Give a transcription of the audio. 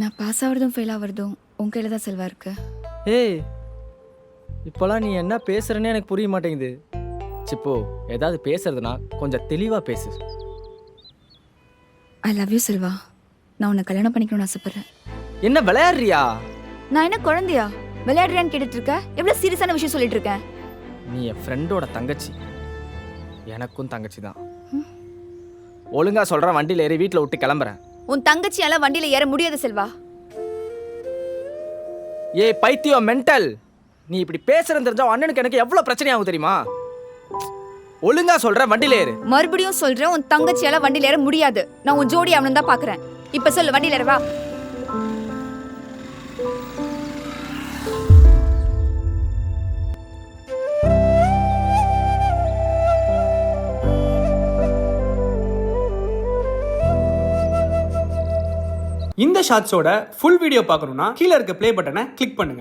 நான் pass ஆகிறதும் fail ஆகிறதும் உன் கையில் தான் செல்வா இருக்கு. ஏய், இப்போலாம் நீ என்ன பேசுறேன்னு எனக்கு புரிய மாட்டேங்குது. சிப்போ, ஏதாவது பேசுறதுனா கொஞ்சம் தெளிவாக பேசு. I love you Selva. நான் உன்னை கல்யாணம் பண்ணிக்கணும்னு ஆசைப்பட்றேன். என்ன விளையாடுறியா? நான் என்ன குழந்தையா? விளையாடுறியான்னு கேட்டுட்டு இருக்க? எவ்வளோ சீரியஸான விஷயம் சொல்லிட்டு இருக்கேன். நீ என் ஃப்ரெண்டோட தங்கச்சி, எனக்கும் தங்கச்சி தான். ஒழுங்கா சொல்கிறேன், வண்டியில் ஏறி வீட்டில் விட்டு கிளம்புறேன். உன் தங்கச்சியால வண்டியில் ஏற முடியாது செல்வா. ஏய் பைத்தியம், மென்டல்! நீ இப்படி பேசுறது தெரிஞ்சா அண்ணனுக்கு எனக்கு எவ்வளோ பிரச்சனையாகும் தெரியுமா? ஒழுங்கா சொல்கிறேன், வண்டியில் ஏறு. மறுபடியும் சொல்றேன், உன் தங்கச்சியால வண்டியில் ஏற முடியாது. நான் உன் ஜோடி அவனு தான் பார்க்குறேன். இப்போ சொல்லு, வண்டியில் ஏற வா. இந்த ஷார்ட்ஸோட ஃபுல் வீடியோ பார்க்கணும்னா கீழே இருக்க ப்ளே பட்டனை கிளிக் பண்ணுங்க.